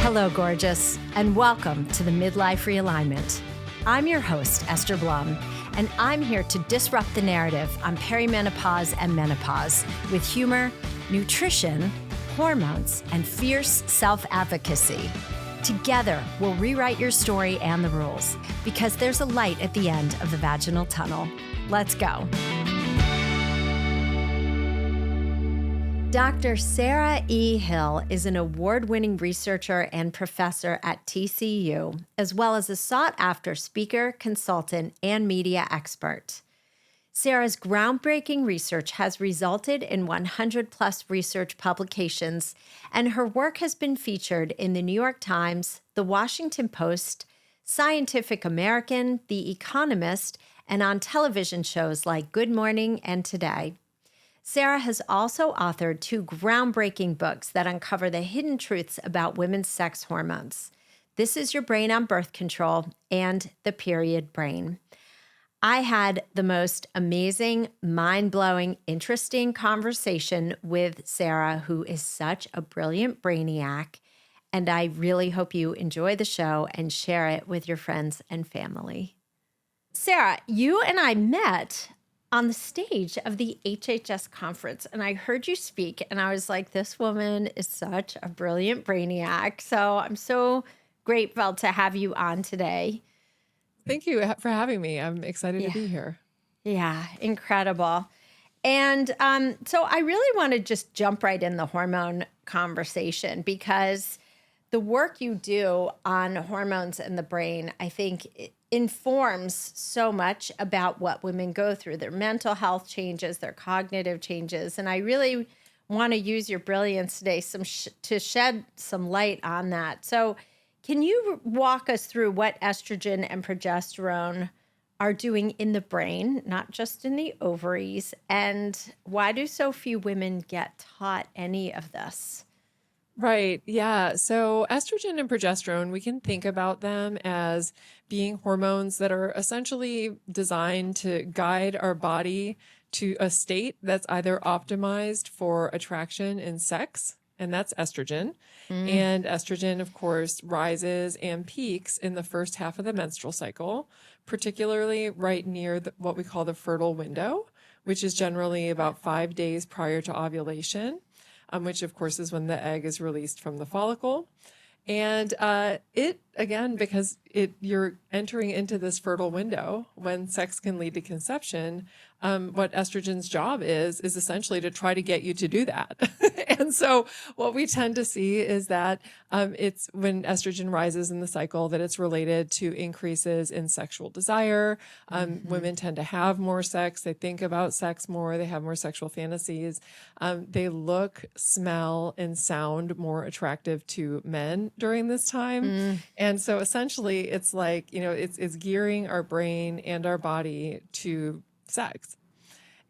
Hello, gorgeous, and welcome to the Midlife Realignment. I'm your host, Esther Blum, and I'm here to disrupt the narrative on perimenopause and menopause with humor, nutrition, hormones, and fierce self-advocacy. Together, we'll rewrite your story and the rules because there's a light at the end of the vaginal tunnel. Let's go. Dr. Sarah E. Hill is an award-winning researcher and professor at TCU, as well as a sought-after speaker, consultant, and media expert. Sarah's groundbreaking research has resulted in 100-plus research publications, and her work has been featured in the New York Times, The Washington Post, Scientific American, The Economist, and on television shows like Good Morning and Today. Sarah has also authored 2 groundbreaking books that uncover the hidden truths about women's sex hormones. This Is Your Brain on Birth Control and The Period Brain. I had the most amazing, mind-blowing, interesting conversation with Sarah, who is such a brilliant brainiac, and I really hope you enjoy the show and share it with your friends and family. Sarah, you and I met on the stage of the HHS conference, and I heard you speak, and I was like, this woman is such a brilliant brainiac. So I'm so grateful to have you on today. Thank you for having me. I'm excited to be here. Yeah, incredible. And so I really want to just jump right in the hormone conversation because the work you do on hormones in the brain, I think it informs so much about what women go through, their mental health changes, their cognitive changes. And I really want to use your brilliance today to shed some light on that. So can you walk us through what estrogen and progesterone are doing in the brain, not just in the ovaries, and why do so few women get taught any of this? Right. Yeah. So estrogen and progesterone, we can think about them as being hormones that are essentially designed to guide our body to a state that's either optimized for attraction and sex, and that's estrogen. And estrogen, of course, rises and peaks in the first half of the menstrual cycle, particularly right near what we call the fertile window, which is generally about 5 days prior to ovulation. Which of course is when the egg is released from the follicle. And it, again, because you're entering into this fertile window when sex can lead to conception, what estrogen's job is essentially to try to get you to do that. And so what we tend to see is that it's when estrogen rises in the cycle that it's related to increases in sexual desire. Women tend to have more sex. They think about sex more. They have more sexual fantasies. They look, smell, and sound more attractive to men during this time. And so essentially it's like, it's gearing our brain and our body to sex.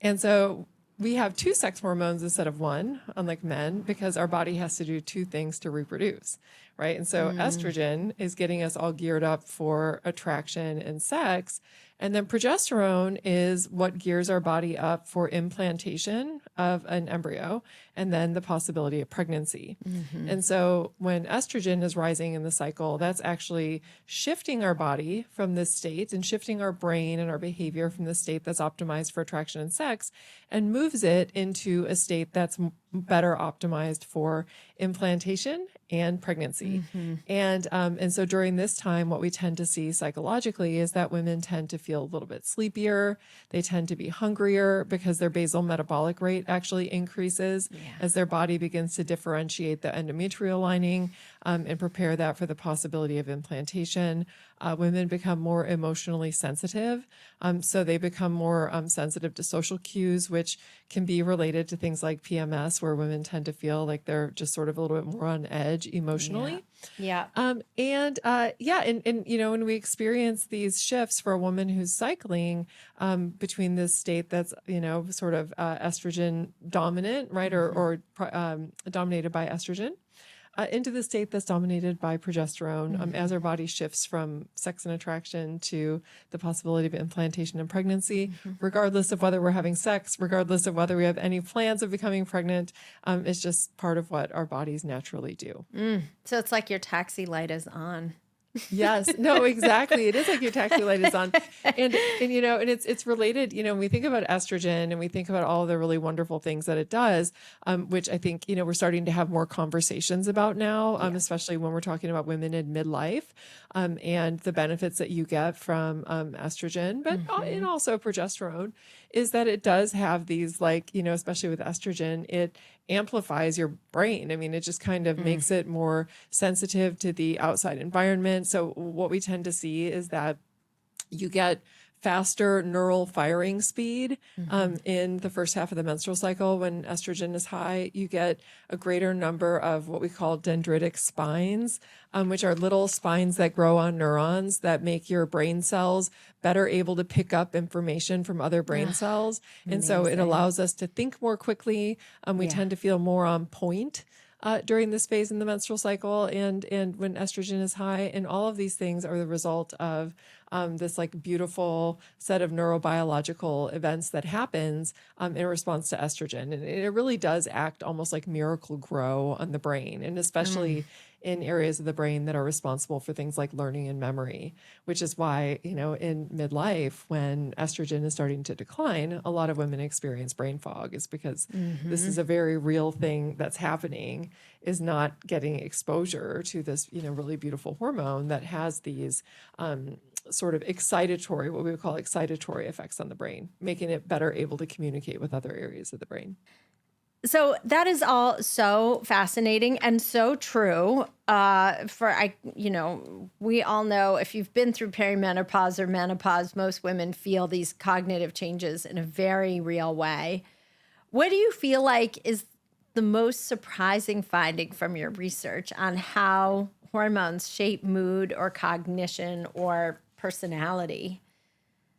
And so we have 2 sex hormones instead of 1, unlike men, because our body has to do 2 things to reproduce, right? And so estrogen is getting us all geared up for attraction and sex. And then progesterone is what gears our body up for implantation of an embryo and then the possibility of pregnancy. And so when estrogen is rising in the cycle, that's actually shifting our body from this state and shifting our brain and our behavior from the state that's optimized for attraction and sex and moves it into a state that's better optimized for implantation and pregnancy. And so during this time, what we tend to see psychologically is that women tend to feel a little bit sleepier. They tend to be hungrier because their basal metabolic rate actually increases as their body begins to differentiate the endometrial lining and prepare that for the possibility of implantation. Women become more emotionally sensitive. So they become more sensitive to social cues, which can be related to things like PMS, where women tend to feel like they're just sort of a little bit more on edge emotionally. And when we experience these shifts for a woman who's cycling between this state that's, sort of estrogen dominant, right, or dominated by estrogen, into the state that's dominated by progesterone as our body shifts from sex and attraction to the possibility of implantation and pregnancy, regardless of whether we're having sex, regardless of whether we have any plans of becoming pregnant. It's just part of what our bodies naturally do. So it's like your taxi light is on. Yes, no, exactly. It is like your taxi light is on. And it's related, when we think about estrogen and we think about all the really wonderful things that it does, which I think, we're starting to have more conversations about now, especially when we're talking about women in midlife, and the benefits that you get from estrogen, but and also progesterone, is that it does have these, like, especially with estrogen, it amplifies your brain. I mean, it just kind of makes it more sensitive to the outside environment. So what we tend to see is that you get faster neural firing speed in the first half of the menstrual cycle. When estrogen is high, you get a greater number of what we call dendritic spines, which are little spines that grow on neurons that make your brain cells better able to pick up information from other brain cells. And so it allows us to think more quickly. We tend to feel more on point during this phase in the menstrual cycle, and when estrogen is high. And all of these things are the result of this like beautiful set of neurobiological events that happens in response to estrogen. And it really does act almost like miracle grow on the brain, and especially in areas of the brain that are responsible for things like learning and memory, which is why, in midlife, when estrogen is starting to decline, a lot of women experience brain fog, is because this is a very real thing that's happening, is not getting exposure to this, really beautiful hormone that has these sort of excitatory, what we would call excitatory effects on the brain, making it better able to communicate with other areas of the brain. So that is all so fascinating and so true. We all know, if you've been through perimenopause or menopause, most women feel these cognitive changes in a very real way. What do you feel like is the most surprising finding from your research on how hormones shape mood or cognition or personality?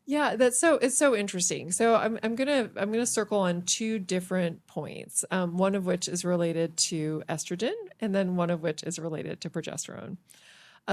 Yeah, it's so interesting. So I'm gonna circle on two different points. One of which is related to estrogen, and then one of which is related to progesterone.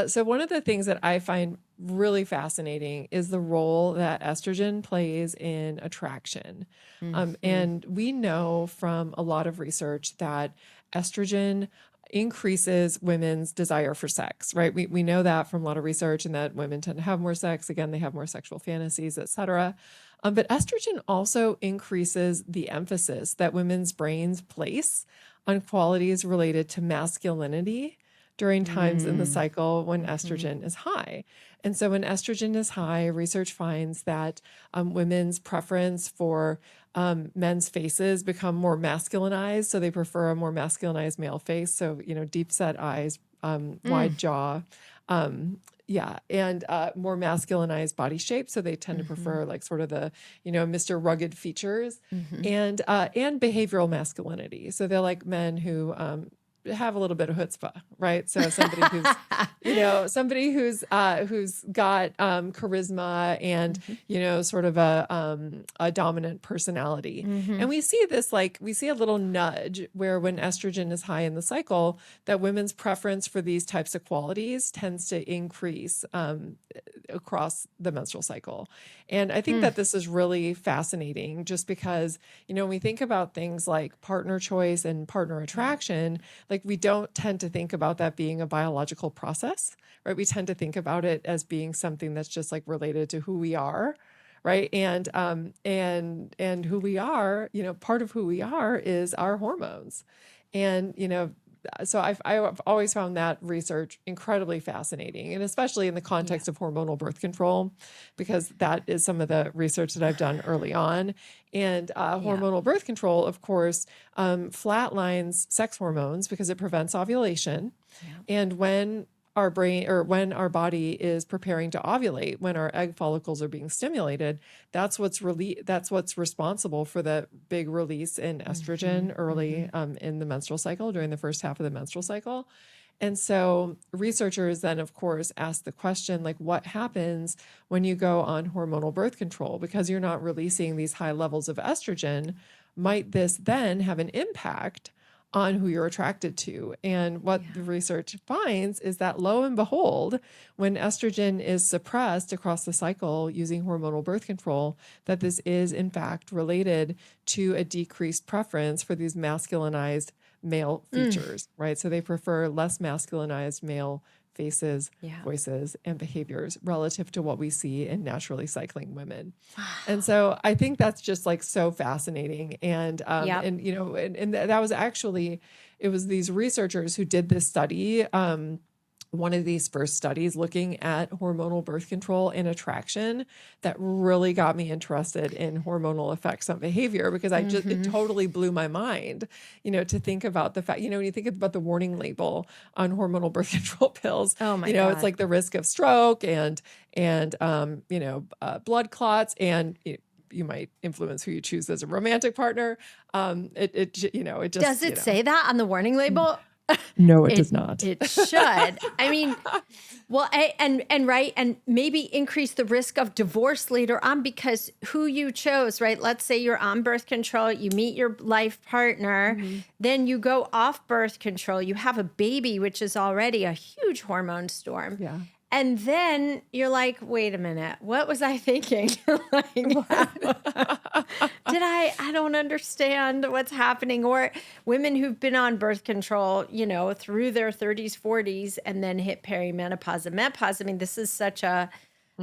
So one of the things that I find really fascinating is the role that estrogen plays in attraction. And we know from a lot of research that estrogen increases women's desire for sex, right? We know that from a lot of research, and that women tend to have more sex. Again, they have more sexual fantasies, et cetera. But estrogen also increases the emphasis that women's brains place on qualities related to masculinity during times in the cycle when estrogen is high. And so when estrogen is high, research finds that women's preference for men's faces become more masculinized. So they prefer a more masculinized male face. So, deep set eyes, wide jaw, and more masculinized body shape. So they tend to prefer like sort of the, Mr. Rugged features, and behavioral masculinity. So they're like men who have a little bit of chutzpah, right? So somebody who's got charisma and sort of a dominant personality. And we see this, like, we see a little nudge where when estrogen is high in the cycle, that women's preference for these types of qualities tends to increase across the menstrual cycle. And I think that this is really fascinating, just because, when we think about things like partner choice and partner attraction, like, we don't tend to think about that being a biological process, right? We tend to think about it as being something that's just like related to who we are, right? And who we are, part of who we are is our hormones. And, so I've always found that research incredibly fascinating, and especially in the context of hormonal birth control, because that is some of the research that I've done early on. And hormonal birth control, of course, flatlines sex hormones because it prevents ovulation. And when our body is preparing to ovulate, when our egg follicles are being stimulated, that's what's responsible for the big release in estrogen early in the menstrual cycle, during the first half of the menstrual cycle. And so researchers then, of course, ask the question, like, what happens when you go on hormonal birth control? Because you're not releasing these high levels of estrogen, might this then have an impact on who you're attracted to. And what Yeah. the research finds is that, lo and behold, when estrogen is suppressed across the cycle using hormonal birth control, that this is in fact related to a decreased preference for these masculinized male features, right? So they prefer less masculinized male faces, Yeah. voices, and behaviors relative to what we see in naturally cycling women. And Wow. so I think that's just like so fascinating. Yep. And you know, and that was actually, it was these researchers who did this study. One of these first studies looking at hormonal birth control and attraction that really got me interested in hormonal effects on behavior, because it totally blew my mind, you know, to think about the fact, you know, when you think about the warning label on hormonal birth control pills, Oh my you know, it's God. like the risk of stroke and you know, blood clots, and you might influence who you choose as a romantic partner. You know, it Does just, you it know, say that on the warning label? no, it does It not. it should. I mean, well, and right, and maybe increase the risk of divorce later on because who you chose, right? Let's say you're on birth control, you meet your life partner, Mhm. then you go off birth control, you have a baby, which is already a huge hormone storm. Yeah. And then you're like, wait a minute, what was I thinking? Like, Right. I don't understand what's happening. Or women who've been on birth control, you know, through their 30s, 40s, and then hit perimenopause and menopause. I mean, this is such a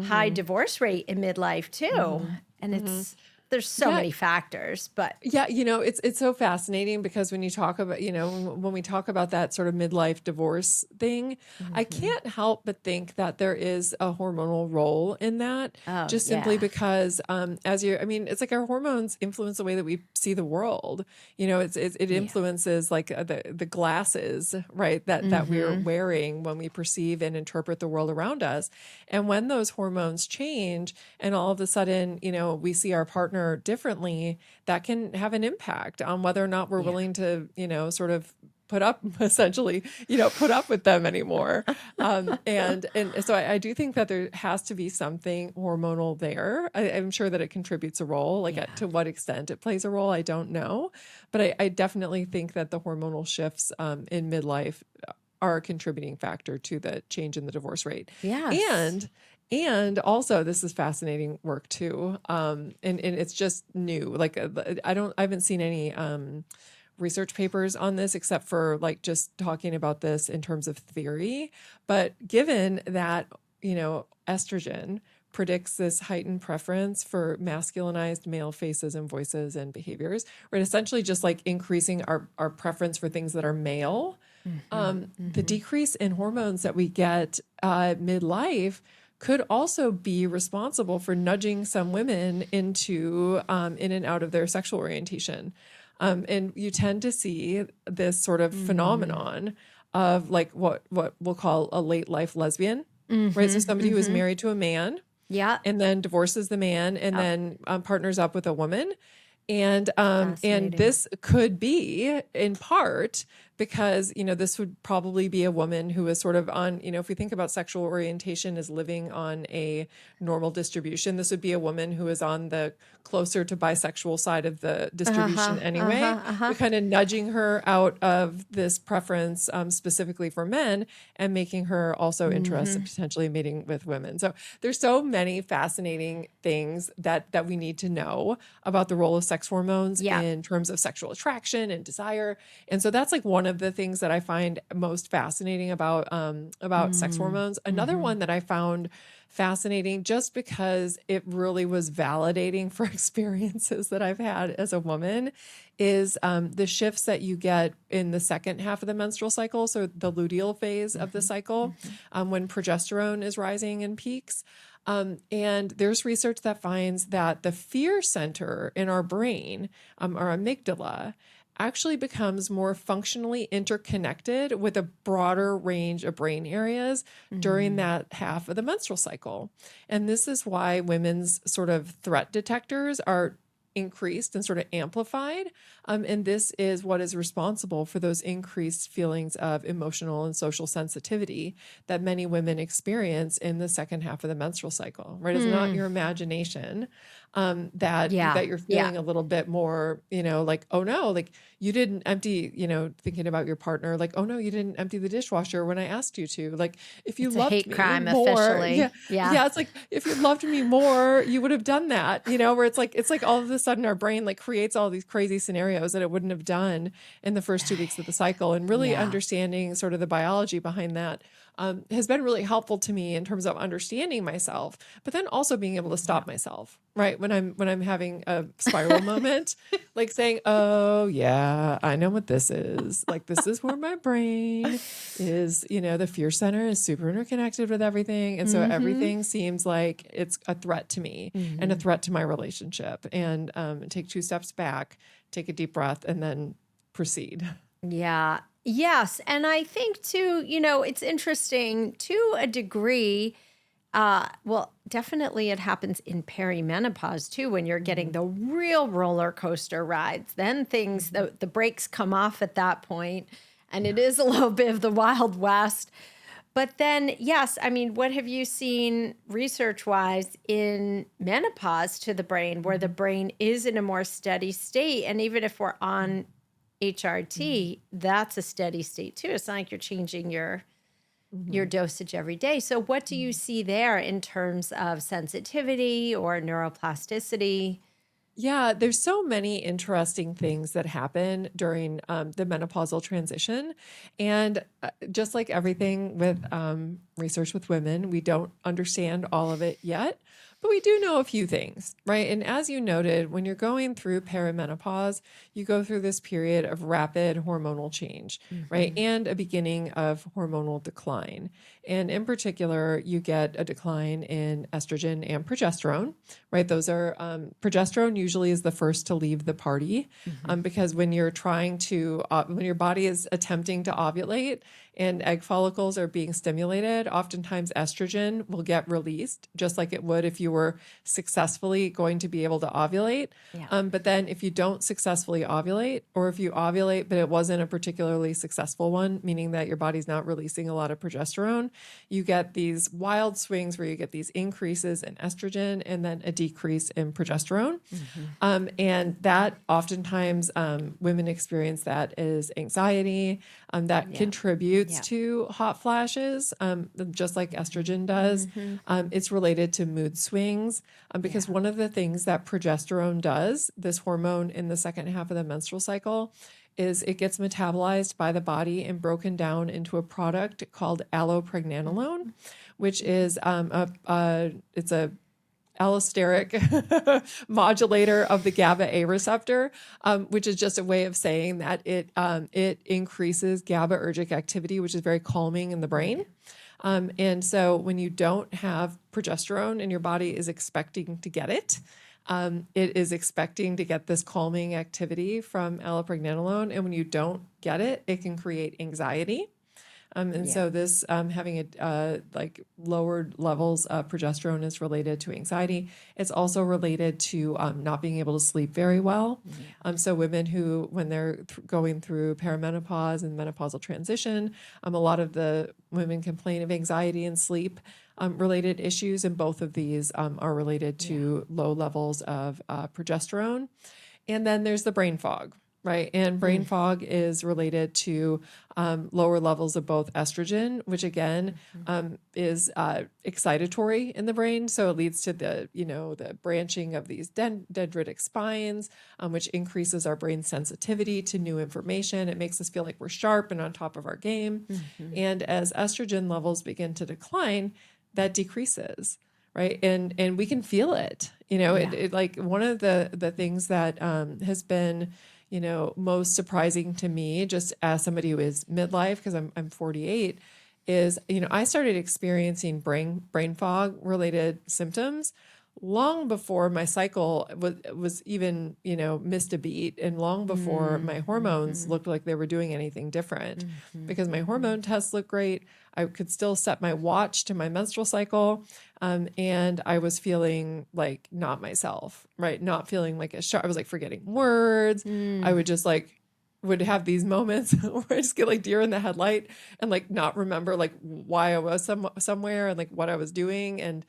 high Mhm. divorce rate in midlife too. Mhm. And Mhm. there's so Yeah. many factors, but Yeah, you know, it's so fascinating because when you talk about, you know, when we talk about that sort of midlife divorce thing, I Mhm. can't help but think that there is a hormonal role in that, Oh, just simply yeah. because as you, I mean, it's like our hormones influence the way that we see the world. You know, it Yeah. influences like the glasses, right, that we're Hmm. wearing when we perceive and interpret the world around us. And when those hormones change and all of a sudden, you know, we see our partner differently, that can have an impact on whether or not we're Yeah. willing to, you know, sort of put up essentially, you know, put up with them anymore. And so I do think that there has to be something hormonal there. I'm sure that it contributes a role, like Yeah. to what extent it plays a role, I don't know. But I definitely think that the hormonal shifts in midlife are a contributing factor to the change in the divorce rate. Yes. And also, this is fascinating work too. And it's just new. Like I haven't seen any research papers on this except for like just talking about this in terms of theory. But given that, you know, estrogen predicts this heightened preference for masculinized male faces and voices and behaviors, right? Essentially just like increasing our preference for things that are male. Hmm. The Hmm. decrease in hormones that we get midlife could also be responsible for nudging some women into in and out of their sexual orientation. And you tend to see this sort of Hmm. phenomenon of like what we'll call a late life lesbian, Hmm. right? So somebody who is Hmm. married to a man Yeah. and then divorces the man and Yep. then partners up with a woman. And Fascinating. this could be in part because, you know, this would probably be a woman who is sort of on, you know, if we think about sexual orientation as living on a normal distribution, this would be a woman who is on the closer to bisexual side of the Uh-huh. distribution anyway. Uh-huh. Uh-huh. We're kind of nudging her out of this preference specifically for men and making her also interested Hmm. potentially in mating with women. So there's so many fascinating things that we need to know about the role of sex hormones Yeah. in terms of sexual attraction and desire. And so that's like one of the things that I find most fascinating about sex hormones. Another Mm-hmm. one that I found fascinating just because it really was validating for experiences that I've had as a woman is the shifts that you get in the second half of the menstrual cycle, so the luteal phase of the Hmm. cycle, Hmm. when progesterone is rising in peaks. And there's research that finds that the fear center in our brain, our amygdala, actually becomes more functionally interconnected with a broader range of brain areas during Mm. that half of the menstrual cycle. And this is why women's sort of threat detectors are increased and sort of amplified. And this is what is responsible for those increased feelings of emotional and social sensitivity that many women experience in the second half of the menstrual cycle, right? It's not Hmm. your imagination. Yeah. that you're Yeah. feeling a little bit more, like, oh no, like you didn't empty, thinking about your partner, like, oh no, you didn't empty the dishwasher when I asked you to. Like, if you It's a loved hate me crime more, yeah, officially. Yeah. yeah, it's like if you loved me more, you would have done that, where it's like all of a sudden our brain like creates all these crazy scenarios that it wouldn't have done in the first 2 weeks of the cycle, and really Yeah. understanding sort of the biology behind that has been really helpful to me in terms of understanding myself, but then also being able to Yeah. stop myself, right? When I'm having a spiral moment, like saying, "Oh yeah, I know what this is. Like this is where my brain is, the fear center is super interconnected with everything, and so Mm-hmm. everything seems like it's a threat to me and a Mm-hmm. threat to my relationship." And take 2 steps back, take a deep breath, and then proceed. Yeah. Yes. And I think too, it's interesting to a degree. Well, definitely it happens in perimenopause too, when you're getting Mhm, the real roller coaster rides. Then things, mhm. the brakes come off at that point, and it is a little bit of the Wild West. But then, yes, I mean, what have you seen research wise in menopause to the brain, where the Mhm, brain is in a more steady state? And even if we're mhm, on mhm, HRT, that's a steady state too. It's not like you're changing your mhm, dosage every day. So, what do you mhm. see there in terms of sensitivity or neuroplasticity? Yeah, there's so many interesting things that happen during the menopausal transition. And just like everything with research with women, we don't understand all of it yet, but we do know a few things, right? And as you noted, when you're going through perimenopause, you go through this period of rapid hormonal change, right? Hmm. And a beginning of hormonal decline. And in particular, you get a decline in estrogen and progesterone, right? Those are progesterone usually is the first to leave the party, Hmm. because when you're trying to, when your body is attempting to ovulate and egg follicles are being stimulated, oftentimes estrogen will get released, just like it would if you were successfully going to be able to ovulate. Yeah. But then if you don't successfully ovulate, or if you ovulate, but it wasn't a particularly successful one, meaning that your body's not releasing a lot of progesterone, you get these wild swings where you get these increases in estrogen and then a decrease in progesterone. Hmm. And that oftentimes women experience that as anxiety, that Yeah. contributes Yeah. to hot flashes, just like estrogen does. Hmm. It's related to mood swings, because Yeah. one of the things that progesterone does, this hormone in the second half of the menstrual cycle, is it gets metabolized by the body and broken down into a product called allopregnanolone, which is it's a allosteric modulator of the GABA A receptor, which is just a way of saying that it increases GABAergic activity, which is very calming in the brain. Yeah. And so when you don't have progesterone and your body is expecting to get it, it is expecting to get this calming activity from allopregnanolone. And when you don't get it, it can create anxiety. And Yeah. so this having a like lowered levels of progesterone is related to anxiety. It's also related to not being able to sleep very well. Yeah. So women who, when they're going through perimenopause and menopausal transition, a lot of the women complain of anxiety and sleep related issues, and both of these are related Yeah. to low levels of progesterone. And then there's the brain fog, right? And brain Mm. fog is related to lower levels of both estrogen, which again Mhm. is excitatory in the brain. So it leads to the branching of these dendritic spines, which increases our brain sensitivity to new information. It makes us feel like we're sharp and on top of our game. Mhm. And as estrogen levels begin to decline, that decreases, right? And we can feel it. Yeah. It like one of the things that has been, most surprising to me, just as somebody who is midlife, because I'm 48, is, I started experiencing brain fog related symptoms long before my cycle was even, missed a beat, and long before Mm. my hormones Mhm. looked like they were doing anything different, Mhm. because my Mhm. hormone tests look great. I could still set my watch to my menstrual cycle. And I was feeling like not myself, right? Not feeling like I was like forgetting words. I Mm. would just like would have these moments where I just get like deer in the headlight and like not remember like why I was somewhere and like what I was doing. And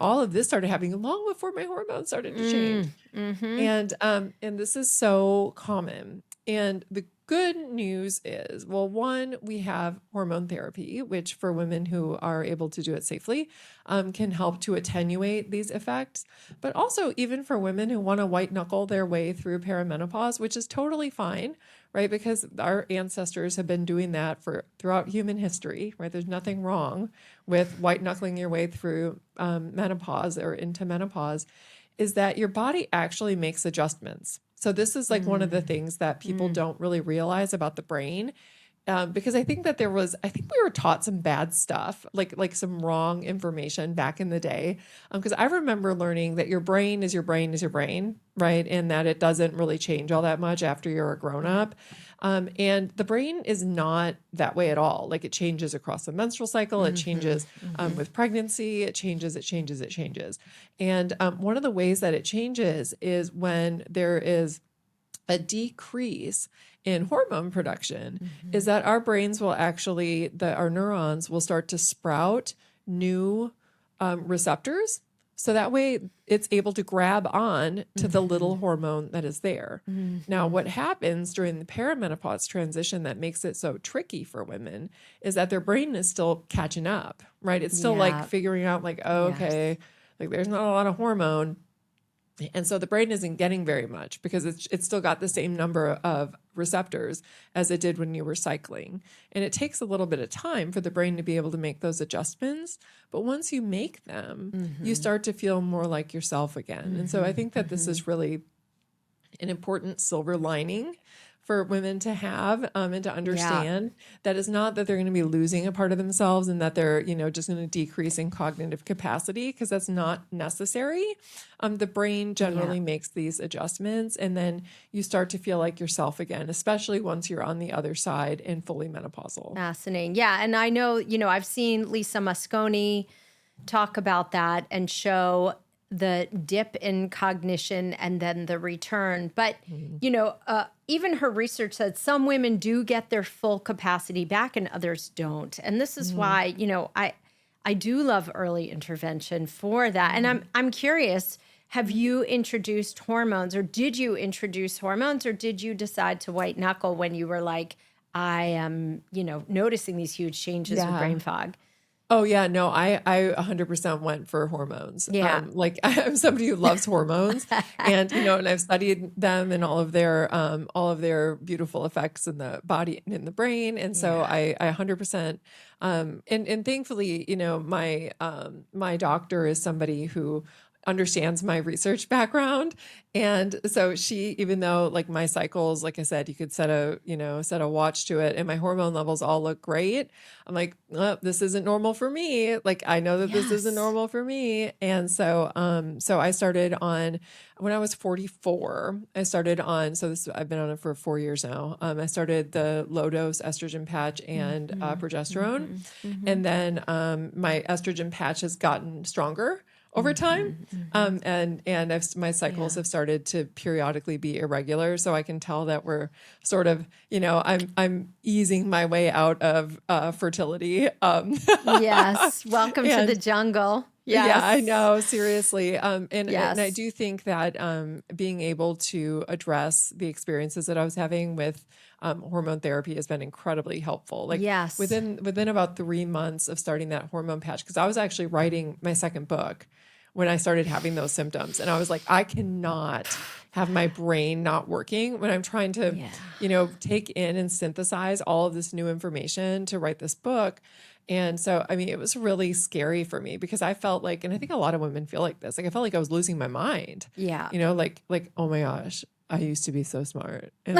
all of this started happening long before my hormones started to change. And this is so common. And the good news is, well, one, we have hormone therapy, which for women who are able to do it safely, can help to attenuate these effects. But also, even for women who want to white knuckle their way through perimenopause, which is totally fine, right? Because our ancestors have been doing that for throughout human history, right? There's nothing wrong with white knuckling your way through menopause or into menopause. Is that your body actually makes adjustments. So this is like one of the things that people don't really realize about the brain. Because I think that I think we were taught some bad stuff, like some wrong information back in the day. Because I remember learning that your brain is your brain is your brain, right? And that it doesn't really change all that much after you're a grown up. And the brain is not that way at all. Like it changes across the menstrual cycle. It changes with pregnancy. It changes. And one of the ways that it changes is when there is a decrease in hormone production, is that our brains will actually, our neurons will start to sprout new receptors. So that way it's able to grab on to the little hormone that is there. Now, what happens during the perimenopause transition that makes it so tricky for women is that their brain is still catching up, right? It's still like figuring out like, oh, okay, like there's not a lot of hormone. And so the brain isn't getting very much because it's still got the same number of receptors as it did when you were cycling. And it takes a little bit of time for the brain to be able to make those adjustments. But once you make them, you start to feel more like yourself again. And so I think that this is really an important silver lining for women to have and to understand that it's not that they're going to be losing a part of themselves and that they're, just going to decrease in cognitive capacity, because that's not necessary. The brain generally makes these adjustments, and then you start to feel like yourself again, especially once you're on the other side and fully menopausal. Fascinating. Yeah. And I know, I've seen Lisa Mosconi talk about that and show the dip in cognition and then the return. But, even her research said some women do get their full capacity back and others don't. And this is why, I do love early intervention for that. And I'm curious, have you introduced hormones, or did you introduce hormones, or did you decide to white knuckle when you were like, I am, noticing these huge changes with brain fog? Oh yeah, no, I 100% went for hormones. Yeah. Like I'm somebody who loves hormones, and and I've studied them and all of their beautiful effects in the body and in the brain, and so I 100%. And thankfully, my doctor is somebody who understands my research background. And so she, even though like my cycles, like I said, you could set a watch to it and my hormone levels all look great. I'm like, oh, this isn't normal for me. Like, I know that this isn't normal for me. And so, I started on, when I was 44, I've been on it for 4 years now. I started the low dose estrogen patch and progesterone. And then, my estrogen patch has gotten stronger over time. My cycles have started to periodically be irregular. So I can tell that we're sort of, I'm easing my way out of fertility. Yes. Welcome to the jungle. Yes. Yeah, I know. Seriously. And I do think that being able to address the experiences that I was having with hormone therapy has been incredibly helpful. Like within about 3 months of starting that hormone patch, because I was actually writing my second book when I started having those symptoms. And I was like, I cannot have my brain not working when I'm trying to, take in and synthesize all of this new information to write this book. And so, I mean, it was really scary for me because I felt like, and I think a lot of women feel like this, like I felt like I was losing my mind. Yeah. Like, oh my gosh, I used to be so smart. And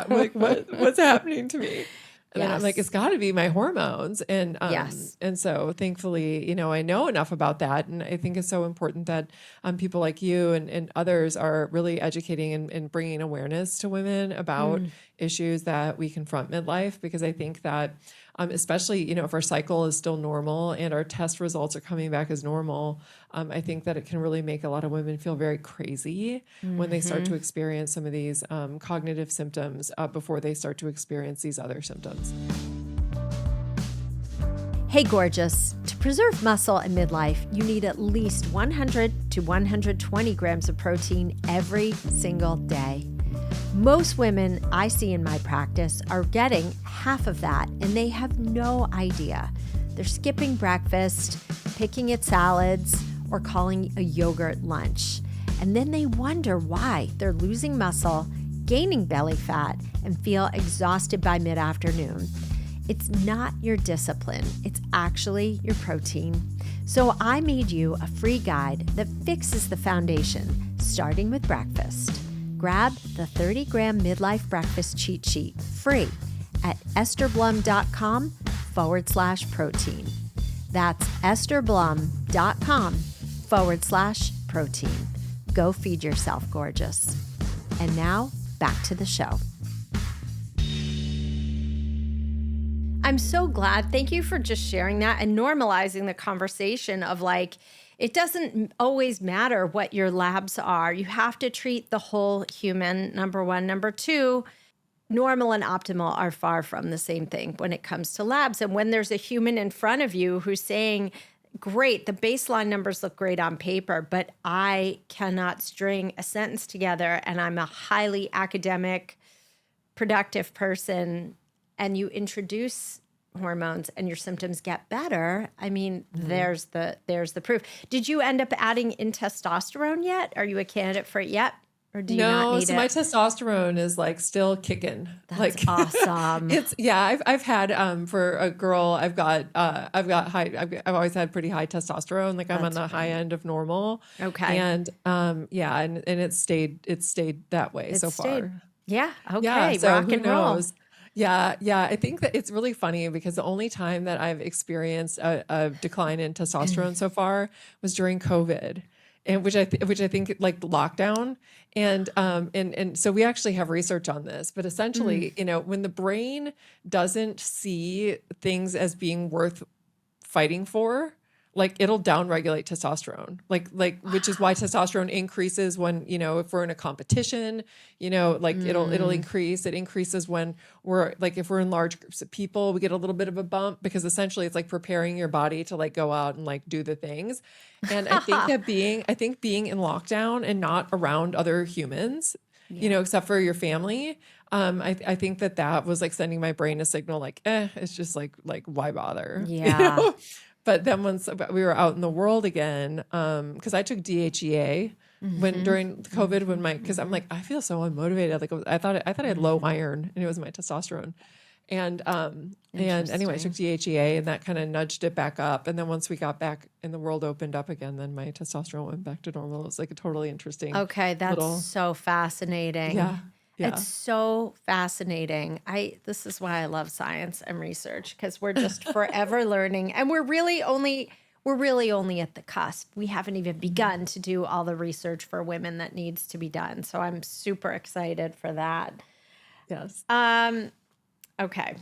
like, what's happening to me? And then I'm like, it's got to be my hormones. And and so thankfully, I know enough about that. And I think it's so important that people like you and others are really educating and bringing awareness to women about issues that we confront midlife, because I think that, especially, if our cycle is still normal and our test results are coming back as normal, I think that it can really make a lot of women feel very crazy when they start to experience some of these cognitive symptoms before they start to experience these other symptoms. Hey, gorgeous. To preserve muscle in midlife, you need at least 100 to 120 grams of protein every single day. Most women I see in my practice are getting half of that, and they have no idea. They're skipping breakfast, picking at salads, or calling a yogurt lunch. And then they wonder why they're losing muscle, gaining belly fat, and feel exhausted by mid-afternoon. It's not your discipline, it's actually your protein. So I made you a free guide that fixes the foundation, starting with breakfast. Grab the 30-gram Midlife Breakfast Cheat Sheet free at estherblum.com/protein. That's estherblum.com/protein. Go feed yourself, gorgeous. And now, back to the show. I'm so glad. Thank you for just sharing that and normalizing the conversation of like, it doesn't always matter what your labs are. You have to treat the whole human, number one. Number two, normal and optimal are far from the same thing when it comes to labs. And when there's a human in front of you who's saying, great, the baseline numbers look great on paper, but I cannot string a sentence together and I'm a highly academic, productive person, and you introduce hormones and your symptoms get better, I mean, there's the proof. Did you end up adding in testosterone yet? Are you a candidate for it yet? Or do you not need so it? my testosterone is like still kicking. That's awesome. I've had for a girl, I've always had pretty high testosterone. Like I'm on the high end of normal. Okay. And and it stayed that way so far. Yeah. Okay. Yeah, so Rock who and roll. knows? Yeah. I think that it's really funny because the only time that I've experienced a decline in testosterone so far was during COVID, and which I think like lockdown, and so we actually have research on this. But essentially, when the brain doesn't see things as being worth fighting for, like it'll downregulate testosterone, which is why testosterone increases when, if we're in a competition, it'll increase. It increases when if we're in large groups of people, we get a little bit of a bump because essentially it's like preparing your body to like go out and like do the things. And I think being in lockdown and not around other humans, except for your family, I think that was like sending my brain a signal like, it's just like why bother? Yeah. But then once we were out in the world again, because I took DHEA during COVID because I'm like, I feel so unmotivated. Like I thought I had low iron and it was my testosterone. And anyway, I took DHEA and that kind of nudged it back up. And then once we got back and the world opened up again, then my testosterone went back to normal. It was like a totally interesting. Okay. That's so fascinating. Yeah. It's so fascinating. This is why I love science and research, because we're just forever learning, and we're really only at the cusp. We haven't even begun to do all the research for women that needs to be done. So I'm super excited for that. Yes. Okay.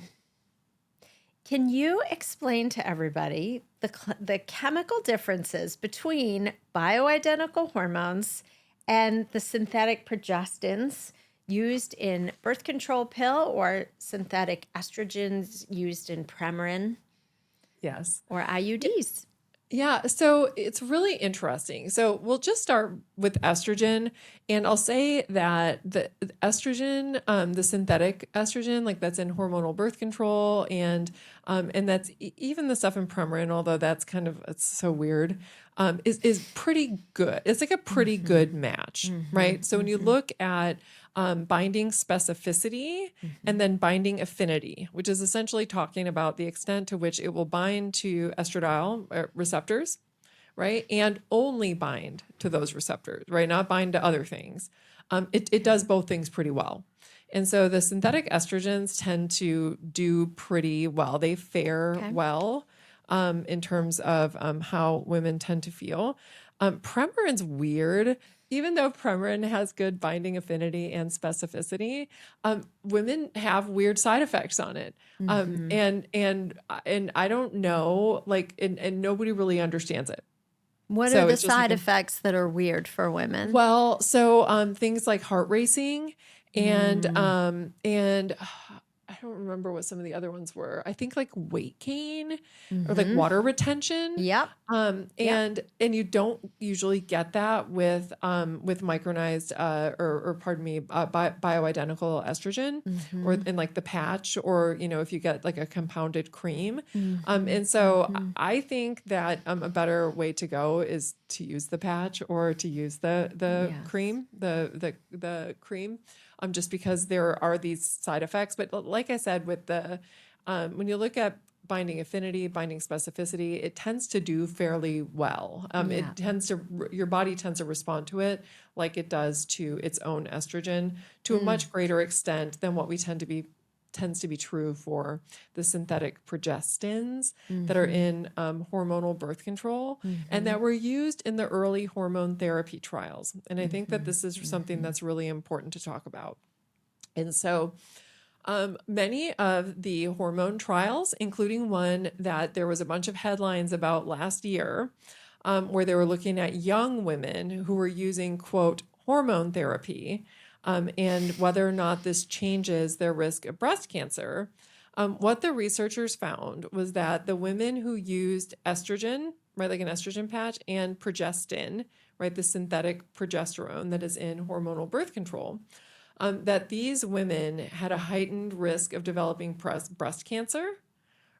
Can you explain to everybody the chemical differences between bioidentical hormones and the synthetic progestins used in birth control pill or synthetic estrogens used in Premarin? Yes. Or IUDs? Yeah, so it's really interesting. So we'll just start with estrogen, and I'll say that the estrogen, the synthetic estrogen, like that's in hormonal birth control, and that's even the stuff in Premarin, although that's it's so weird, is pretty good. It's like a pretty good match, right? So when you look at binding specificity and then binding affinity, which is essentially talking about the extent to which it will bind to estradiol receptors, right? And only bind to those receptors, right? Not bind to other things. It does both things pretty well. And so the synthetic estrogens tend to do pretty well. They fare well in terms of how women tend to feel. Premarin's weird even though Premarin has good binding affinity and specificity, women have weird side effects on it. Mm-hmm. And I don't know, like, and nobody really understands it. What are So the it's just like side effects that are weird for women? well, so things like heart racing Mm. and I don't remember what some of the other ones were. I think like weight gain or like Mm-hmm. water retention. Yep. Yep. And you don't usually get that with micronized or pardon me bioidentical estrogen or Mm-hmm. in like the patch or if you get like a compounded cream. Mm-hmm. And so Mm-hmm. I think that a better way to go is to use the patch or to use the Yes. cream, the cream, just because there are these side effects. But like I said, with the when you look at binding affinity, binding specificity, it tends to do fairly well. Yeah. It tends to your body tends to respond to it like it does to its own estrogen to a Mm. much greater extent than what we tends to be true for the synthetic progestins that are Mm-hmm. in hormonal birth control and Mm-hmm. that were used in the early hormone therapy trials. And I think that Mm-hmm. this is something Mm-hmm. that's really important to talk about. And so many of the hormone trials, including one that there was a bunch of headlines about last year, where they were looking at young women who were using, quote, hormone therapy, and whether or not this changes their risk of breast cancer. What the researchers found was that the women who used estrogen, right, like an estrogen patch, and progestin, right, the synthetic progesterone that is in hormonal birth control, that these women had a heightened risk of developing breast cancer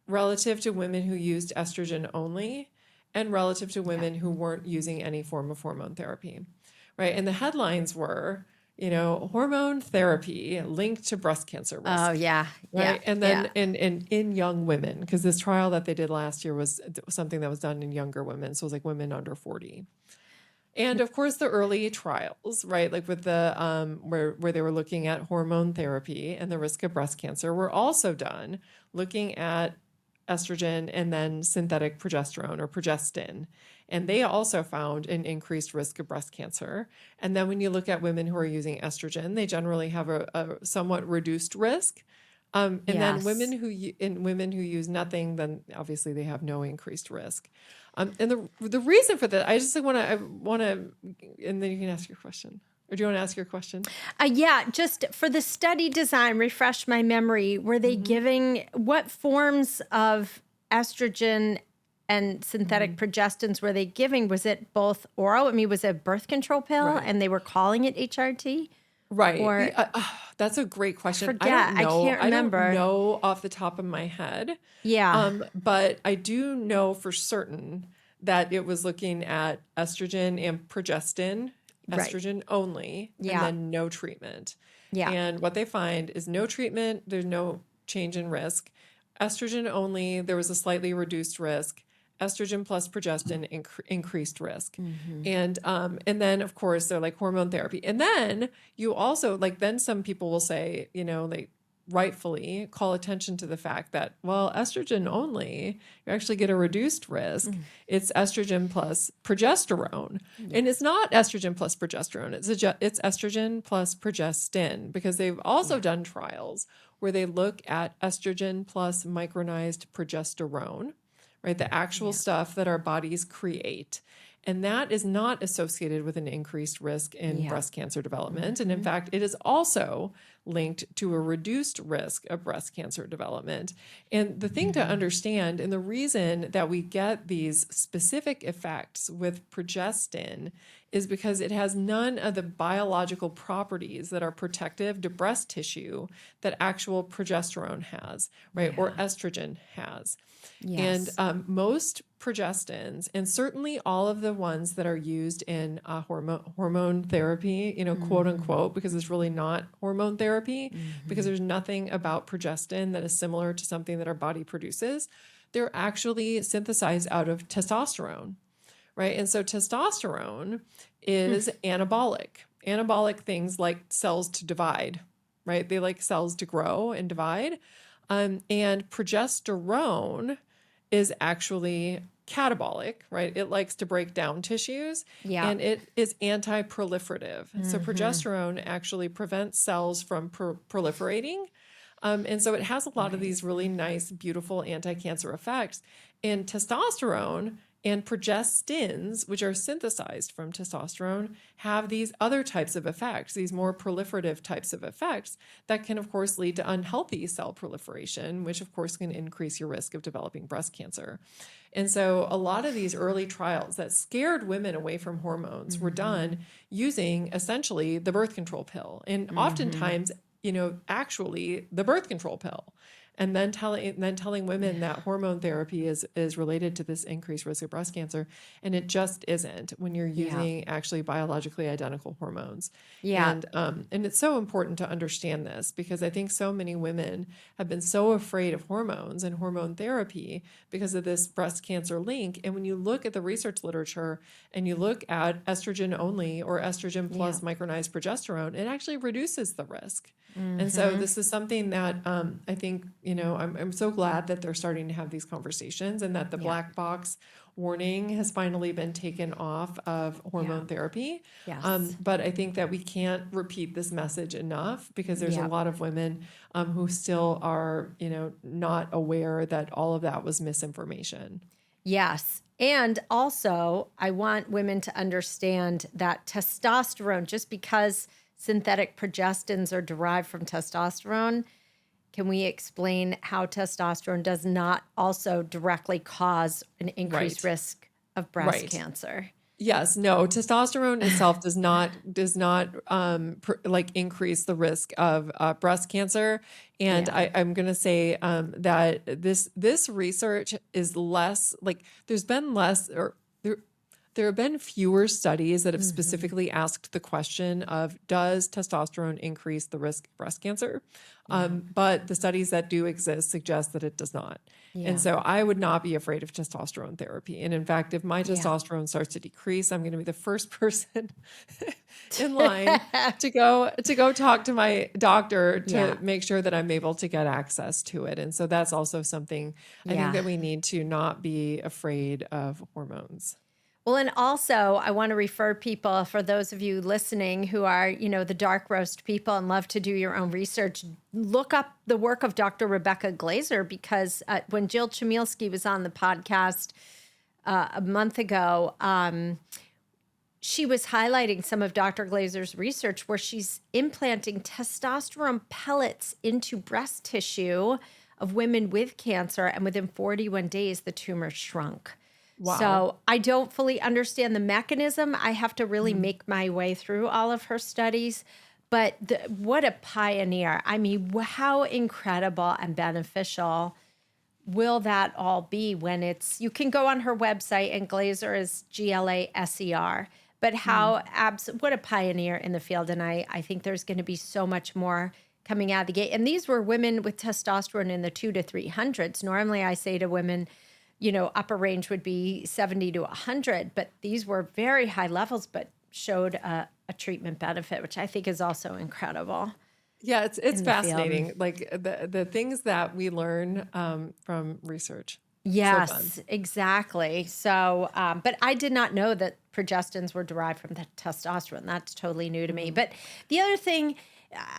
relative to women who used estrogen only and relative to Yeah. women who weren't using any form of hormone therapy, right? And the headlines were, hormone therapy linked to breast cancer Oh, risk, yeah. Yeah. right? And then Yeah. in young women, because this trial that they did last year was something that was done in younger women. So it was like women under 40. And of course, the early trials, right, like with the where they were looking at hormone therapy and the risk of breast cancer, were also done looking at estrogen and then synthetic progesterone or progestin, and they also found an increased risk of breast cancer. And then when you look at women who are using estrogen, they generally have a somewhat reduced risk. And then Yes. women who use nothing, then obviously they have no increased risk. And the reason for that, I want to, and then you can ask your question. Or do you want to ask your question? Yeah, just for the study design, refresh my memory. Were they Mm-hmm. giving what forms of estrogen and synthetic Mm-hmm. progestins were they giving? Was it both oral? I mean, was it a birth control pill Right. and they were calling it HRT? Right. Or That's a great I question. I forget. don't I know. can't I don't remember. know off the top of my head. Yeah. But I do know for certain that it was looking at estrogen and progestin, Right. estrogen only, and Yeah. then no treatment. Yeah. And what they find is no treatment, there's no change in risk. Estrogen only, there was a slightly reduced risk. Estrogen plus progestin increased risk. Mm-hmm. And then of course they're like hormone therapy. And then you also like then some people will say, they rightfully call attention to the fact that, well, estrogen only, you actually get a reduced risk. Mm. It's estrogen plus progesterone. And it's Yes. not estrogen plus progesterone. It's estrogen plus progestin because they've also Yeah. done trials where they look at estrogen plus micronized progesterone, right? The actual Yeah. stuff that our bodies create. And that is not associated with an increased risk in Yeah. breast cancer development. And in Mm-hmm. fact, it is also linked to a reduced risk of breast cancer development. And the thing to Mm-hmm. understand, and the reason that we get these specific effects with progestin is because it has none of the biological properties that are protective to breast tissue that actual progesterone has, right? Or Yeah. estrogen has. And Yes. most progestins, and certainly all of the ones that are used in hormone therapy, quote Mm-hmm. unquote, because it's really not hormone therapy, because Mm-hmm. there's nothing about progestin that is similar to something that our body produces. They're actually synthesized out of testosterone, right? And so testosterone is anabolic. Anabolic things like cells to divide, right? They like cells to grow and divide. And progesterone is actually catabolic, right? It likes to break down tissues Yeah. and it is anti-proliferative. So Mm-hmm. progesterone actually prevents cells from proliferating. And so it has a lot of Right. these really nice, beautiful anti-cancer effects. And testosterone and progestins, which are synthesized from testosterone, have these other types of effects, these more proliferative types of effects that can, of course, lead to unhealthy cell proliferation, which, of course, can increase your risk of developing breast cancer. And so a lot of these early trials that scared women away from hormones were Mm-hmm. done using essentially the birth control pill. And Mm-hmm. oftentimes, actually the birth control pill. And then telling women that hormone therapy is related to this increased risk of breast cancer. And it just isn't when you're Yeah. using actually biologically identical hormones. Yeah. And it's so important to understand this because I think so many women have been so afraid of hormones and hormone therapy because of this breast cancer link. And when you look at the research literature and you look at estrogen only or estrogen Yeah. plus micronized progesterone, it actually reduces the risk. And so Mm-hmm. this is something that I think, I'm so glad that they're starting to have these conversations and that the Yeah. black box warning has finally been taken off of Yeah. hormone therapy. Yes. But I think that we can't repeat this message enough because there's a Yeah. lot of women who still are, not aware that all of that was misinformation. Yes. And also, I want women to understand that testosterone, just because synthetic progestins are derived from testosterone, can we explain how testosterone does not also directly cause an increased Right. risk of breast Right. cancer? Yes, no, testosterone itself does not like increase the risk of breast cancer. And Yeah. I'm gonna say that this research is less like there's been less or there have been fewer studies that have Hmm. specifically asked the question of does testosterone increase the risk of breast cancer? Yeah. But the studies that do exist suggest that it does not. And Yeah. so I would not be afraid of testosterone therapy. And in fact, if my Yeah. testosterone starts to decrease, I'm going to be the first person in line to go talk to my doctor to Yeah. make sure that I'm able to get access to it. And so that's also something I think Yeah. that we need to not be afraid of hormones. Well, and also I want to refer people, for those of you listening who are, the dark roast people and love to do your own research, look up the work of Dr. Rebecca Glazer, because when Jill Chmielski was on the podcast a month ago, she was highlighting some of Dr. Glazer's research where she's implanting testosterone pellets into breast tissue of women with cancer, and within 41 days, the tumor shrunk. Wow. So I don't fully understand the mechanism. I have to really Mhm. make my way through all of her studies. But what a pioneer. I mean, how incredible and beneficial will that all be when you can go on her website, and Glazer is Glaser, but Mhm. what a pioneer in the field. And I think there's going to be so much more coming out of the gate. And these were women with testosterone in the 200 to 300s. Normally I say to women, upper range would be 70 to 100, but these were very high levels, but showed a treatment benefit, which I think is also incredible Yeah, it's in the field. fascinating. Like the things that we learn from research. So fun. Yes, exactly. So, but I did not know that progestins were derived from the testosterone. That's totally new to me. Mhm. But the other thing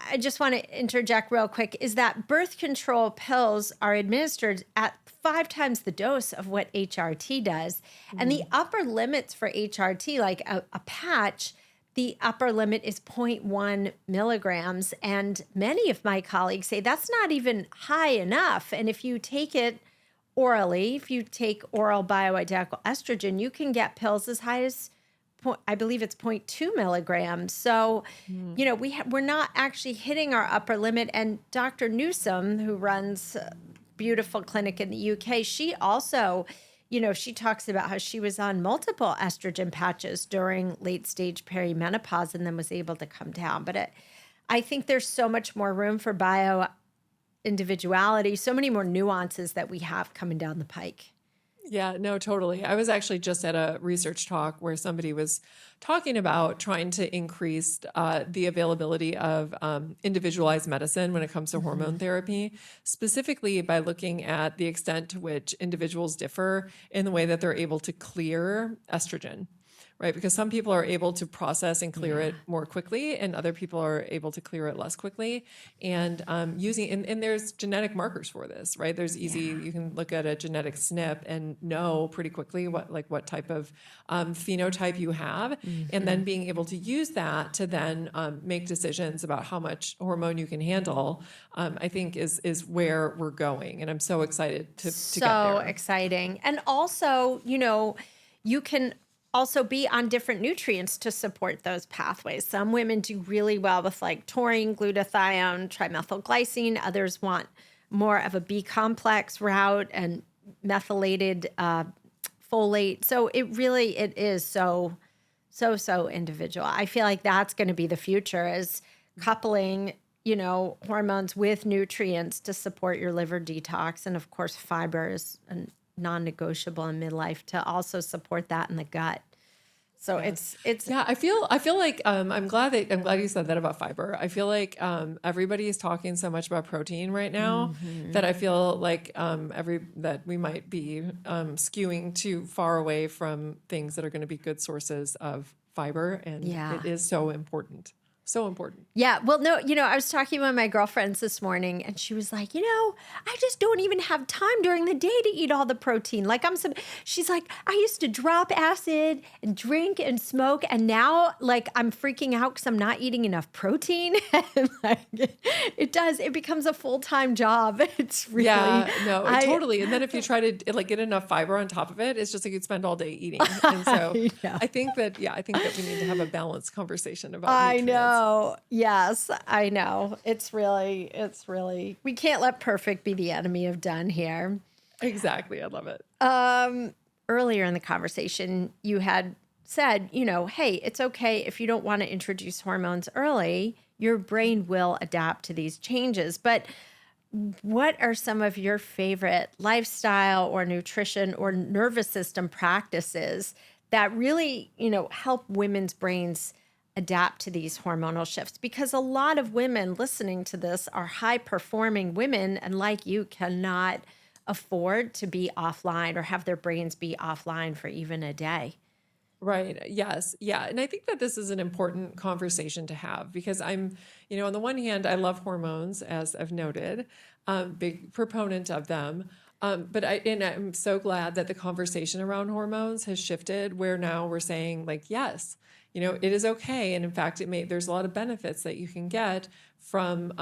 I just want to interject real quick is that birth control pills are administered at 5 times the dose of what HRT does. And the Mhm. upper limits for HRT, like a patch, the upper limit is zero point 0.1 milligrams. And many of my colleagues say that's not even high enough. And if you take it orally, if you take oral bioidentical estrogen, you can get pills as high as, I believe it's zero point 0.2 milligrams. So, Mhm. we're not actually hitting our upper limit. And Dr. Newsom, who runs a beautiful clinic in the UK, she also, she talks about how she was on multiple estrogen patches during late stage perimenopause and then was able to come down. But I think there's so much more room for bio individuality, so many more nuances that we have coming down the pike. Yeah, no, totally. I was actually just at a research talk where somebody was talking about trying to increase the availability of individualized medicine when it comes to Mm-hmm. hormone therapy, specifically by looking at the extent to which individuals differ in the way that they're able to clear estrogen. Right, because some people are able to process and clear Yeah. it more quickly, and other people are able to clear it less quickly. And and there's genetic markers for this, right? There's easy, Yeah. you can look at a genetic SNP and know pretty quickly what type of phenotype you have, and Mm-hmm. then being able to use that to then make decisions about how much hormone you can handle. I think is where we're going, and I'm so excited to get So there. exciting. And also, you can also be on different nutrients to support those pathways. Some women do really well with like taurine, glutathione, trimethylglycine. Others want more of a B complex route and methylated folate. So it is so individual. I feel like that's going to be the future is coupling, hormones with nutrients to support your liver detox. And of course, fiber is a non-negotiable in midlife to also support that in the gut. So Yes. it's Yeah, I feel like I'm glad you said that about fiber. I feel like everybody is talking so much about protein right now that Mhm. I feel like every that we might be skewing too far away from things that are going to be good sources of fiber, and it Yeah. is so important. So important. Yeah. Well, no, I was talking with my girlfriends this morning and she was like, I just don't even have time during the day to eat all the protein. She's like, I used to drop acid and drink and smoke. And now like I'm freaking out because I'm not eating enough protein. And like it becomes a full-time job. It's really, Yeah, no, I, totally. And then if you try to like get enough fiber on top of it, it's just like you'd spend all day eating. And so I know. I think that we need to have a balanced conversation about I nutrients. know. Yes, I know. We can't let perfect be the enemy of done here. Exactly. I love it. Um, Earlier in the conversation, you had said, hey, it's okay if you don't want to introduce hormones early, your brain will adapt to these changes. But what are some of your favorite lifestyle or nutrition or nervous system practices that really, help women's brains adapt to these hormonal shifts? Because a lot of women listening to this are high performing women and like you cannot afford to be offline or have their brains be offline for even a day. Right. Yes. Yeah. And I think that this is an important conversation to have because on the one hand, I love hormones, as I've noted, big proponent of them. And I'm so glad that the conversation around hormones has shifted where now we're saying like, yes, it is okay. And in fact, there's a lot of benefits that you can get from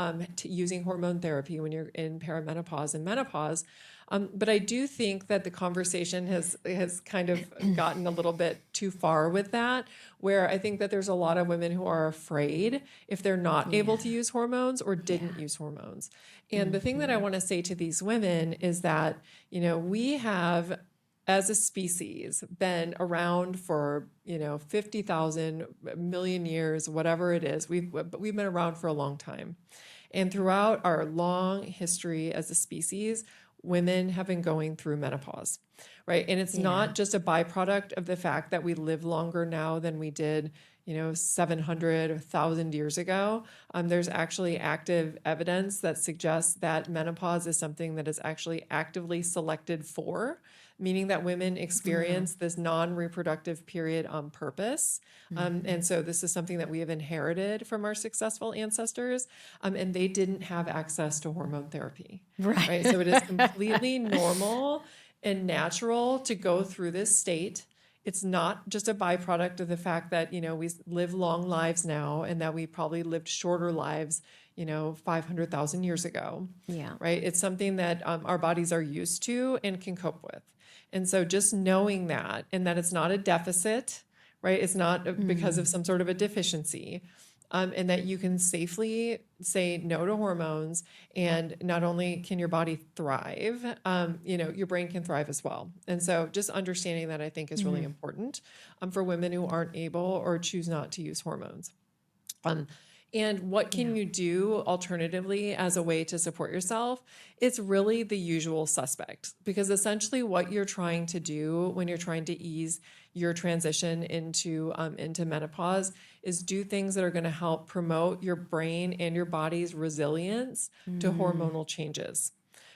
using hormone therapy when you're in perimenopause and menopause. But I do think that the conversation has kind of gotten a little bit too far with that, where I think that there's a lot of women who are afraid if they're not able Yeah. to use hormones or Yeah. didn't use hormones. And the thing that I Hmm. want to say to these women is that, we have as a species been around for 50,000 million years, whatever it is. We've been around for a long time. And throughout our long history as a species, women have been going through menopause, right? And it's Yeah. not just a byproduct of the fact that we live longer now than we did, 700 or 1,000 years ago. There's actually active evidence that suggests that menopause is something that is actually actively selected for, meaning that women Mm. experience this non-reproductive period on purpose. And Mhm. so this is something that we have inherited from our successful ancestors, and they didn't have access to hormone therapy, Right. right? So it is completely normal and natural to go through this state. It's not just a byproduct of the fact that, we live long lives now and that we probably lived shorter lives, 500,000 years ago, Yeah. right? It's something that our bodies are used to and can cope with. And so just knowing that and that it's not a deficit, right? It's not because of Mm. some sort of a deficiency. And that you can safely say no to hormones, and not only can your body thrive, your brain can thrive as well. And so, just understanding that I think is really Mm. important for women who aren't able or choose not to use hormones. Um, And what can Yeah. you do alternatively as a way to support yourself? It's really the usual suspect, because essentially what you're trying to do when you're trying to ease your transition into menopause is do things that are going to help promote your brain and your body's resilience to Mm. hormonal changes.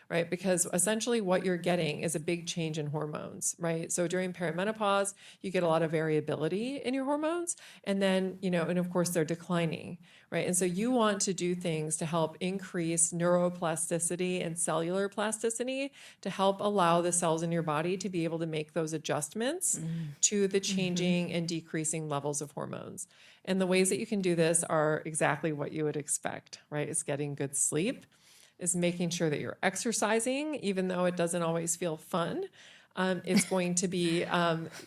Right? Because essentially what you're getting is a big change in hormones, right? So during perimenopause, you get a lot of variability in your hormones. And then, and of course they're declining, right? And so you want to do things to help increase neuroplasticity and cellular plasticity to help allow the cells in your body to be able to make those adjustments to the Mm-hmm. changing and decreasing levels of hormones. And the ways that you can do this are exactly what you would expect, right? It's getting good sleep, is making sure that you're exercising, even though it doesn't always feel fun. It's going to be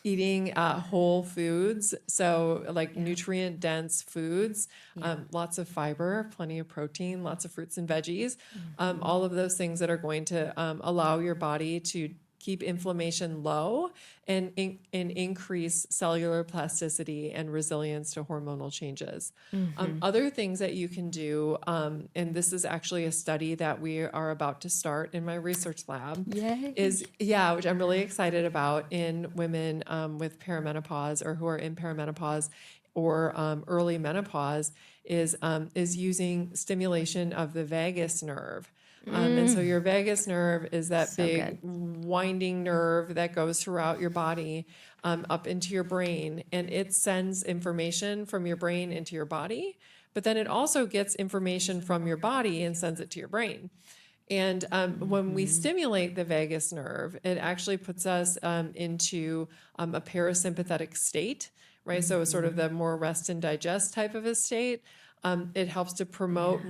eating whole foods, so like Yeah. nutrient dense foods, Yeah. lots of fiber, plenty of protein, lots of fruits and veggies, Mm-hmm. all of those things that are going to allow your body to keep inflammation low and increase cellular plasticity and resilience to hormonal changes. Mm-hmm. Other things that you can do, and this is actually a study that we are about to start in my research lab, Yay. which I'm really excited about, in women with perimenopause or who are in perimenopause or early menopause, is using stimulation of the vagus nerve. And so your vagus nerve is that So big good. winding nerve that goes throughout your body up into your brain, and it sends information from your brain into your body, but then it also gets information from your body and sends it to your brain. And when we Mm-hmm. stimulate the vagus nerve, it actually puts us into a parasympathetic state, right? So it's sort of Mm-hmm. the more rest and digest type of a state. It helps to promote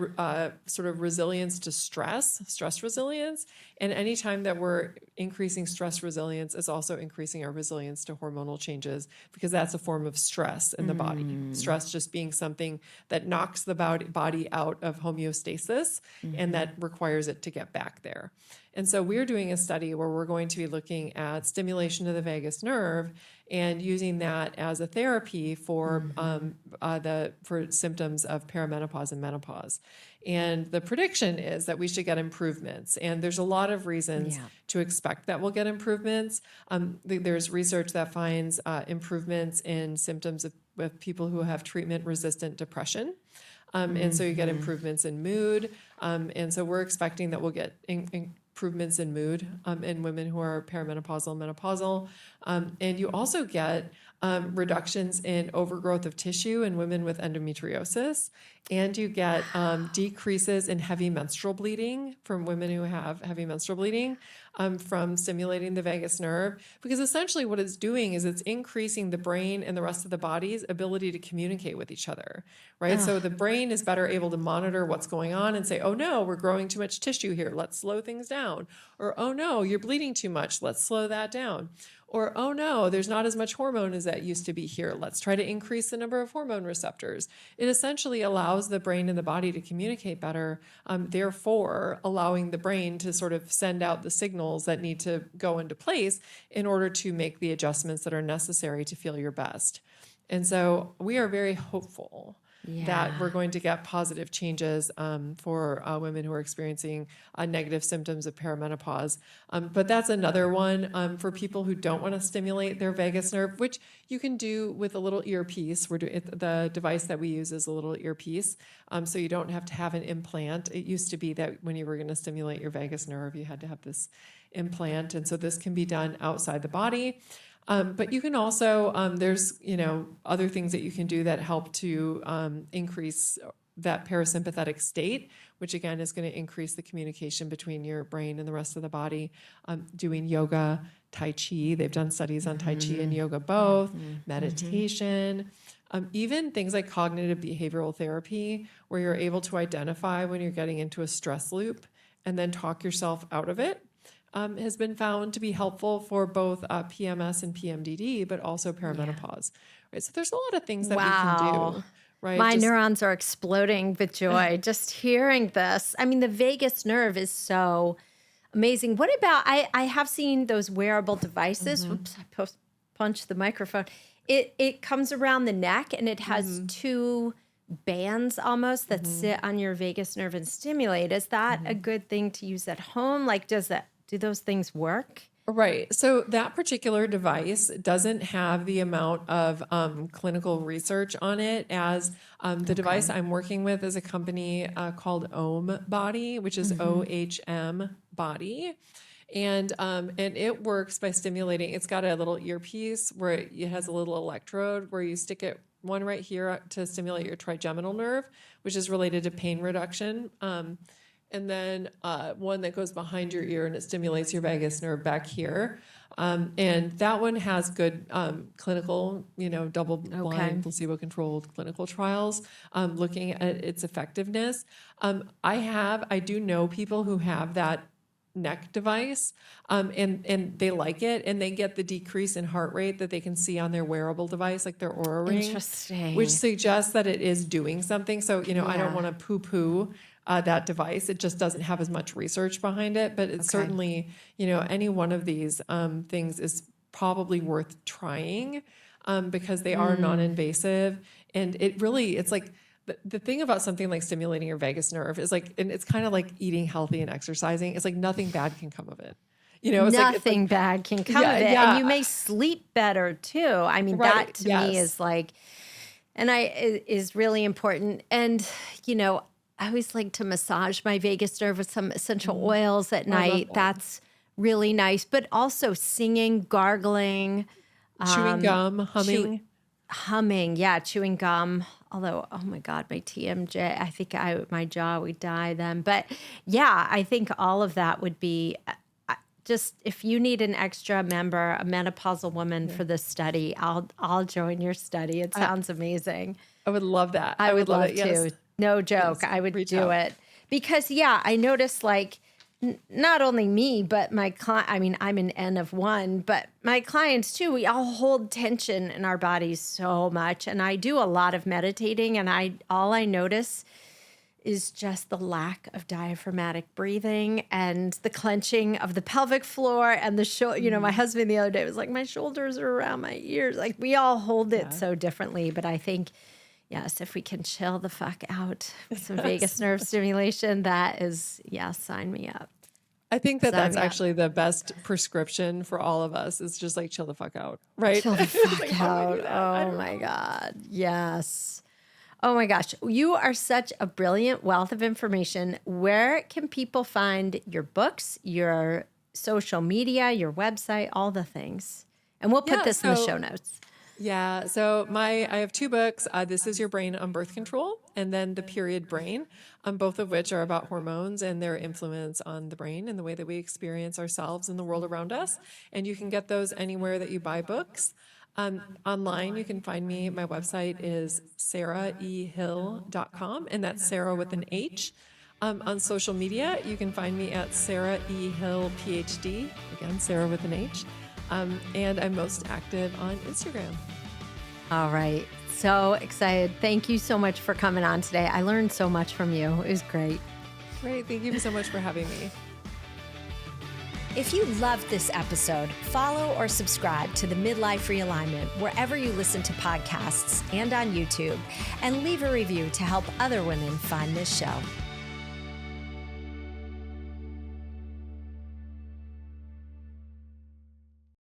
sort of resilience to stress resilience. And anytime that we're increasing stress resilience, it's also increasing our resilience to hormonal changes, because that's a form of stress in the body. Mm. Stress just being something that knocks the body out of homeostasis and Mm-hmm. that requires it to get back there. And so we're doing a study where we're going to be looking at stimulation of the vagus nerve and using that as a therapy for Mm-hmm. for symptoms of perimenopause and menopause. And the prediction is that we should get improvements. And there's a lot of reasons Yeah. to expect that we'll get improvements. There's research that finds improvements in symptoms with people who have treatment-resistant depression. And so you get Mm-hmm. improvements in mood. And so we're expecting that we'll get improvements in mood in women who are perimenopausal, menopausal. And you also get reductions in overgrowth of tissue in women with endometriosis. And you get decreases in heavy menstrual bleeding from women who have heavy menstrual bleeding from stimulating the vagus nerve. Because essentially what it's doing is it's increasing the brain and the rest of the body's ability to communicate with each other, right? Oh, So the brain is better able to monitor what's going on and say, oh no, we're growing too much tissue here, let's slow things down. Or, oh no, you're bleeding too much, let's slow that down. Or, oh no, there's not as much hormone as that used to be here, let's try to increase the number of hormone receptors. It essentially allows the brain and the body to communicate better, therefore allowing the brain to sort of send out the signals that need to go into place in order to make the adjustments that are necessary to feel your best. And so we are very hopeful that we're yeah. going to get positive changes for women who are experiencing negative symptoms of perimenopause. But that's another one for people who don't want to stimulate their vagus nerve, which you can do with a little earpiece. The device that we use is a little earpiece, so you don't have to have an implant. It used to be that when you were going to stimulate your vagus nerve, you had to have this implant, and so this can be done outside the body. But you can also, there's, other things that you can do that help to increase that parasympathetic state, which again is going to increase the communication between your brain and the rest of the body. Doing yoga, Tai Chi, they've done studies on Tai Chi and Mm-hmm. yoga both, Mm-hmm. meditation, even things like cognitive behavioral therapy, where you're able to identify when you're getting into a stress loop and then talk yourself out of it. Has been found to be helpful for both PMS and PMDD, but also Yeah. perimenopause. Right, so there's a lot of things that we can Wow. do. Right, My just neurons are exploding with joy just hearing this. I mean, the vagus nerve is so amazing. What about, I have seen those wearable devices. mm-hmm, Whoops, punched the microphone. It comes around the neck and it has mm-hmm, two bands almost that Mm-hmm. sit on your vagus nerve and stimulate. Is that a good thing to use at home? Like, do those things work? Right. So that particular device doesn't have the amount of clinical research on it as the device I'm working with is a company called Ohm Body, which is OHM Body. And it works by stimulating. It's got a little earpiece where it has a little electrode where you stick it one right here to stimulate your trigeminal nerve, which is related to pain reduction. And then one that goes behind your ear and it stimulates your vagus nerve back here. And that one has good clinical, double-blind, placebo-controlled clinical trials looking at its effectiveness. I do know people who have that neck device and they like it and they get the decrease in heart rate that they can see on their wearable device, like their Oura Ring. Interesting. Which suggests that it is doing something. So, I don't want to poo-poo that device. It just doesn't have as much research behind it, but it's certainly, any one of these things is probably worth trying because they are non-invasive. And it's like, the thing about something like stimulating your vagus nerve is like, and it's kind of like eating healthy and exercising. It's like nothing bad can come of it. It's Nothing bad can come of it. Yeah. And you may sleep better too. I mean, that to me is like, is really important. And, I always like to massage my vagus nerve with some essential oils at night. That's really nice. But also singing, gargling, chewing gum, humming. Chewing gum. Although, oh my God, my TMJ, I think my jaw would die then. But yeah, I think all of that would be just, if you need an extra member, a menopausal woman for this study, I'll join your study. It sounds amazing. I would love that. I would love it. to. Yes. No joke. Yes. I would Reach do out. it because I noticed like not only me, but my client, I mean, I'm an N of one, but my clients too, we all hold tension in our bodies so much. And I do a lot of meditating and all I notice is just the lack of diaphragmatic breathing and the clenching of the pelvic floor and the shoulder. My husband the other day was like, my shoulders are around my ears. Like we all hold it so differently, but I think, yes, if we can chill the fuck out with some vagus nerve stimulation, that is, sign me up. I think that's actually the best prescription for all of us is just like chill the fuck out, right? Chill the fuck out. Oh my God. Yes. Oh my gosh. You are such a brilliant wealth of information. Where can people find your books, your social media, your website, all the things? And we'll put this in the show notes. Yeah. So I have two books. This is Your Brain on Birth Control and then The Period Brain, both of which are about hormones and their influence on the brain and the way that we experience ourselves and the world around us. And you can get those anywhere that you buy books. Online, you can find me. My website is sarahehill.com, and that's Sarah with an H. On social media, you can find me at Sarah E. Hill, PhD. Again, Sarah with an H. And I'm most active on Instagram. All right. So excited. Thank you so much for coming on today. I learned so much from you. It was great. Great. Thank you so much for having me. If you loved this episode, follow or subscribe to the Midlife Realignment wherever you listen to podcasts and on YouTube, and leave a review to help other women find this show.